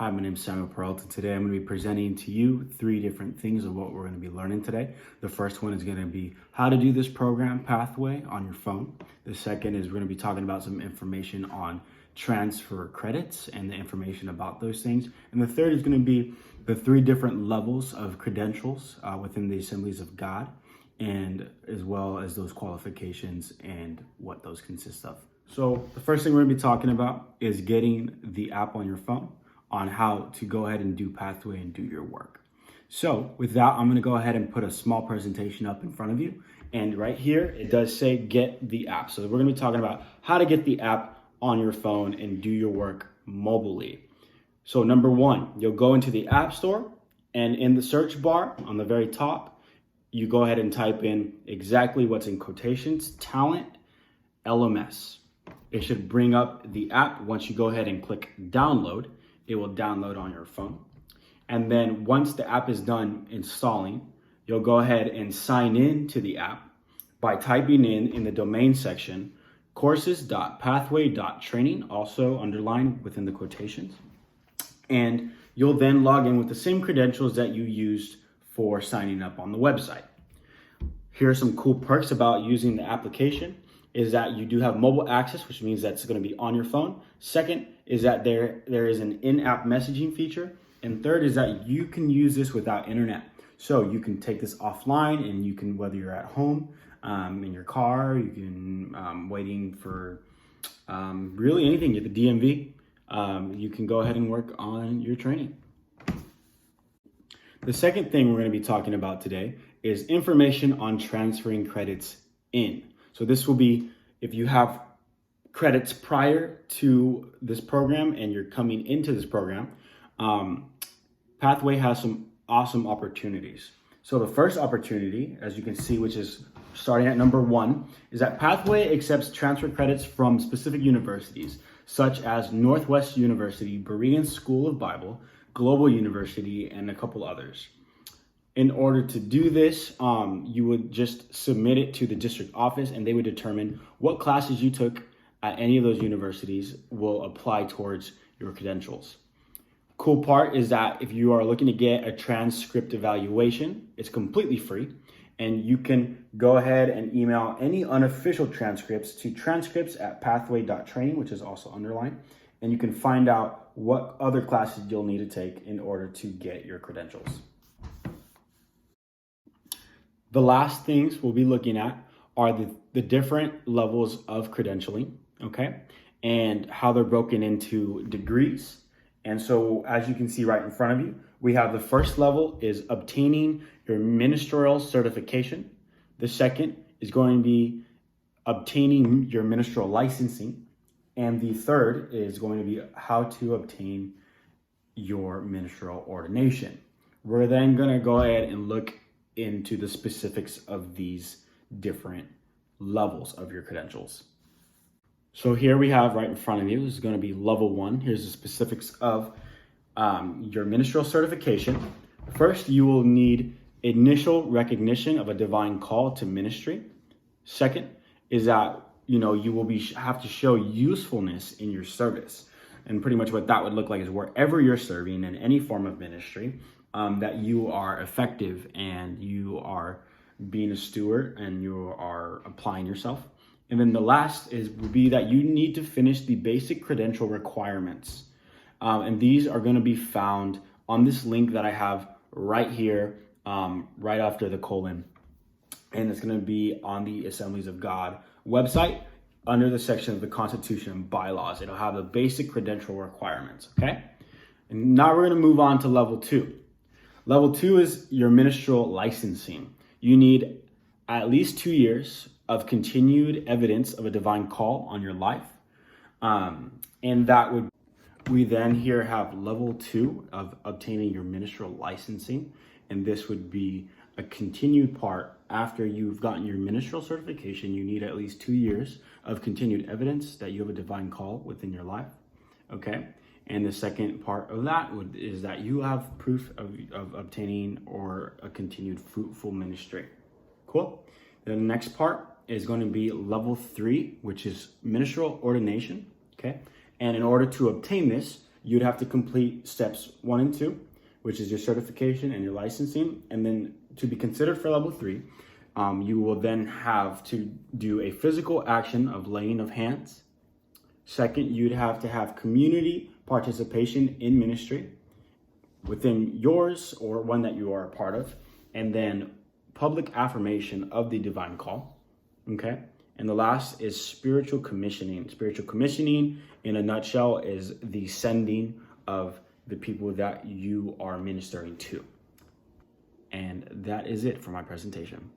Hi, my name is Samuel Peralta. Today I'm going to be presenting to you 3 different things of what we're going to be learning today. The first one is going to be how to do this program Pathway on your phone. The second is we're going to be talking about some information on transfer credits and the information about those things. And the third is going to be the 3 different levels of credentials within the Assemblies of God, and as well as those qualifications and what those consist of. So the first thing we're going to be talking about is getting the app on your phone, on how to go ahead and do Pathway and do your work. So with that, I'm gonna go ahead and put a small presentation up in front of you. And right here, it does say get the app. So we're gonna be talking about how to get the app on your phone and do your work mobilely. So number 1, you'll go into the App Store, and in the search bar on the very top, you go ahead and type in exactly what's in quotations, Talent LMS. It should bring up the app. Once you go ahead and click download, it will download on your phone. And then once the app is done installing, you'll go ahead and sign in to the app by typing in the domain section, courses.pathway.training, also underlined within the quotations. And you'll then log in with the same credentials that you used for signing up on the website. Here are some cool perks about using the application. Is that you do have mobile access, which means that's going to be on your phone. Second is that there is an in-app messaging feature. And third is that you can use this without internet. So you can take this offline, and you can, whether you're at home, in your car, you can waiting for really anything at the DMV, you can go ahead and work on your training. The second thing we're going to be talking about today is information on transferring credits in. So this will be if you have credits prior to this program and you're coming into this program. Pathway has some awesome opportunities. So the first opportunity, as you can see, which is starting at number 1, is that Pathway accepts transfer credits from specific universities, such as Northwest University, Berean School of Bible, Global University, and a couple others. In order to do this, you would just submit it to the district office, and they would determine what classes you took at any of those universities will apply towards your credentials. Cool part is that if you are looking to get a transcript evaluation, it's completely free, and you can go ahead and email any unofficial transcripts to transcripts@pathway.training, which is also underlined, and you can find out what other classes you'll need to take in order to get your credentials. The last things we'll be looking at are the different levels of credentialing, okay? And how they're broken into degrees. And so as you can see right in front of you, we have the first level is obtaining your ministerial certification. The second is going to be obtaining your ministerial licensing. And the third is going to be how to obtain your ministerial ordination. We're then going to go ahead and look into the specifics of these different levels of your credentials. So here we have right in front of you, this is going to be level 1. Here's the specifics of your ministerial certification. First, you will need initial recognition of a divine call to ministry. Second is that you will have to show usefulness in your service. And pretty much what that would look like is wherever you're serving in any form of ministry, that you are effective and you are being a steward and you are applying yourself. And then the last would be that you need to finish the basic credential requirements. And these are going to be found on this link that I have right here, right after the colon. And it's going to be on the Assemblies of God website under the section of the Constitution and Bylaws. It'll have the basic credential requirements, okay? And now we're going to move on to level 2. Level 2 is your ministerial licensing. You need at least 2 years of continued evidence of a divine call on your life. And that would, we then here have level 2 of obtaining your ministerial licensing. And this would be a continued part after you've gotten your ministerial certification. You need at least 2 years of continued evidence that you have a divine call within your life, okay? And the second part of that is that you have proof of obtaining or a continued fruitful ministry. Cool. The next part is going to be level 3, which is ministerial ordination. Okay. And in order to obtain this, you'd have to complete steps 1 and 2, which is your certification and your licensing. And then to be considered for level 3, you will then have to do a physical action of laying of hands. Second, you'd have to have community participation in ministry within yours or one that you are a part of. And then public affirmation of the divine call. Okay. And the last is spiritual commissioning. Spiritual commissioning, in a nutshell, is the sending of the people that you are ministering to. And that is it for my presentation.